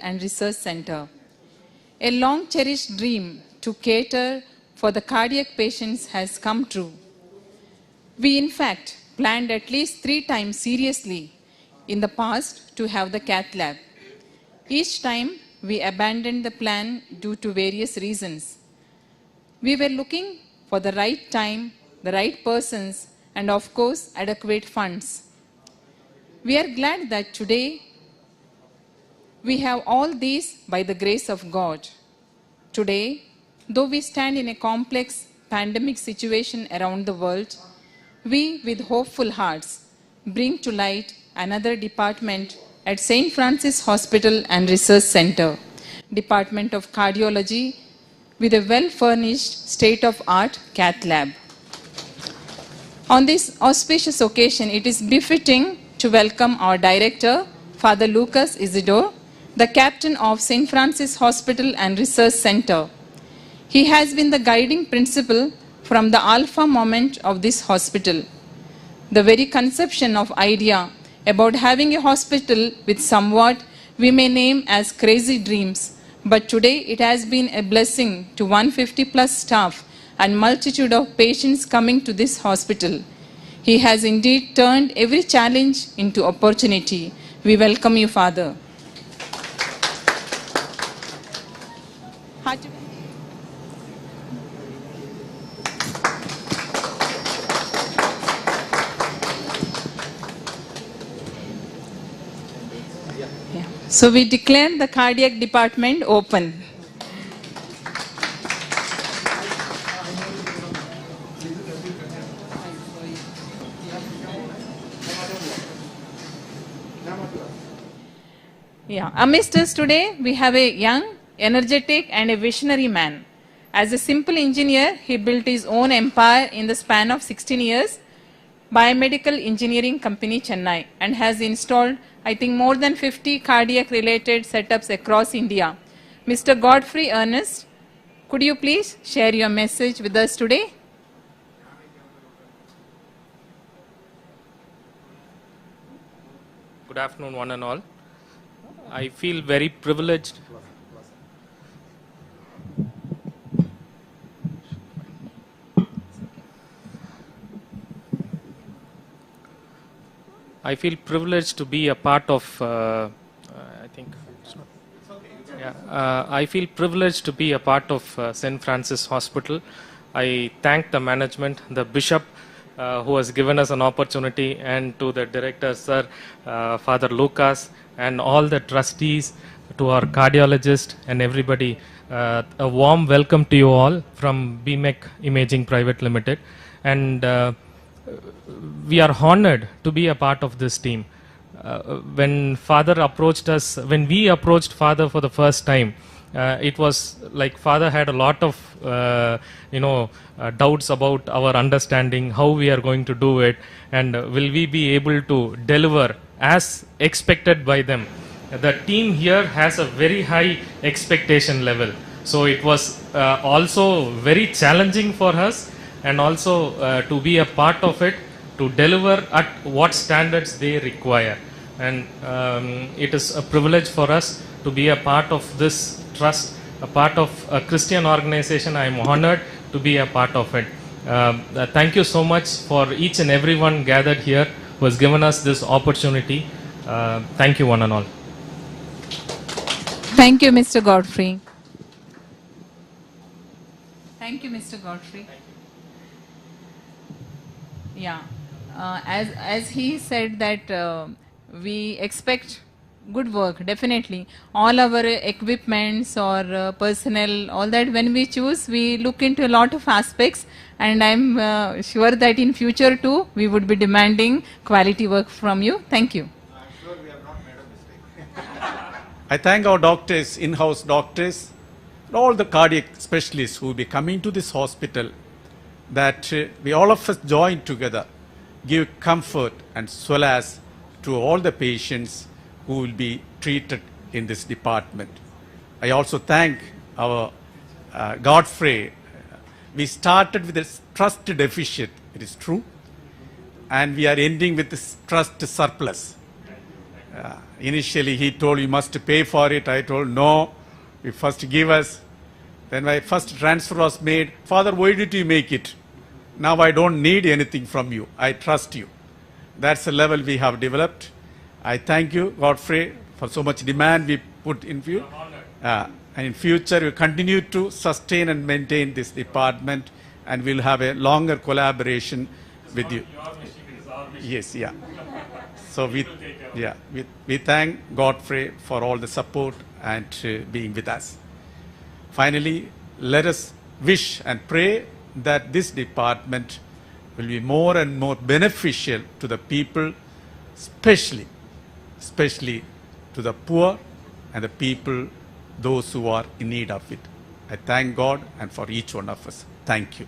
and Research Center. A long-cherished dream to cater for the cardiac patients has come true. We, in fact, planned at least 3 times seriously in the past to have the cath lab. Each time, we abandoned the plan due to various reasons. We were looking for the right time, the right persons, and of course, adequate funds. We are glad that today we have all these by the grace of God. Today, though we stand in a complex pandemic situation around the world, we, with hopeful hearts, bring to light another department at St. Francis Hospital and Research Center, Department of Cardiology, with a well-furnished state-of-art cath lab. On this auspicious occasion, it is befitting to welcome our director, Father Lucas Isidore, the captain of St. Francis Hospital and Research Center. He has been the guiding principle from the alpha moment of this hospital. The very conception of idea about having a hospital with somewhat we may name as crazy dreams, but today it has been a blessing to 150 plus staff and multitude of patients coming to this hospital. He has indeed turned every challenge into opportunity. We welcome you, Father. So we declare the cardiac department open. Amidst us today, we have a young, energetic, and a visionary man. As a simple engineer, he built his own empire in the span of 16 years, Biomedical Engineering Company, Chennai, and has installed, I think, more than 50 cardiac-related setups across India. Mr. Godfrey Ernest, could you please share your message with us today? Good afternoon, one and all. I feel very privileged. I feel privileged to be a part of. I think. I feel privileged to be a part of St. Francis Hospital. I thank the management, the bishop, who has given us an opportunity, and to the director, Sir Father Lucas, and all the trustees, to our cardiologist and everybody. A warm welcome to you all from BMEC Imaging Private Limited, and we are honored to be a part of this team. When Father approached us, when we approached Father for the first time, it was like Father had a lot of doubts about our understanding, how we are going to do it, and will we be able to deliver as expected by them. The team here has a very high expectation level, so it was also very challenging for us, and also to be a part of it, to deliver at what standards they require. And it is a privilege for us to be a part of this trust, a part of a Christian organization. I am honored to be a part of it. Thank you so much for each and everyone gathered here who has given us this opportunity. Thank you, one and all. Thank you, Mr. Godfrey. Thank you, Mr. Godfrey. Yeah, as he said that we expect good work, definitely. All our equipments or personnel, all that when we choose, we look into a lot of aspects, and I'm sure that in future too, we would be demanding quality work from you. Thank you. I'm sure we have not made a mistake. I thank our doctors, in-house doctors, and all the cardiac specialists who will be coming to this hospital, that we all of us join together, give comfort and solace to all the patients who will be treated in this department. I also thank our Godfrey. We started with a trust deficit, it is true, and we are ending with this trust surplus. Initially, he told you must pay for it. I told no, you first give us. Then my first transfer was made. Father, why did you make it? Now I don't need anything from you. I trust you. That's the level we have developed. I thank you, Godfrey, for so much demand we put in view. And in future, we continue to sustain and maintain this department, and we'll have a longer collaboration with you. Yes, yeah. So we thank Godfrey for all the support and being with us. Finally, let us wish and pray that this department will be more and more beneficial to the people, especially to the poor and the people, those who are in need of it. I thank God and for each one of us. Thank you.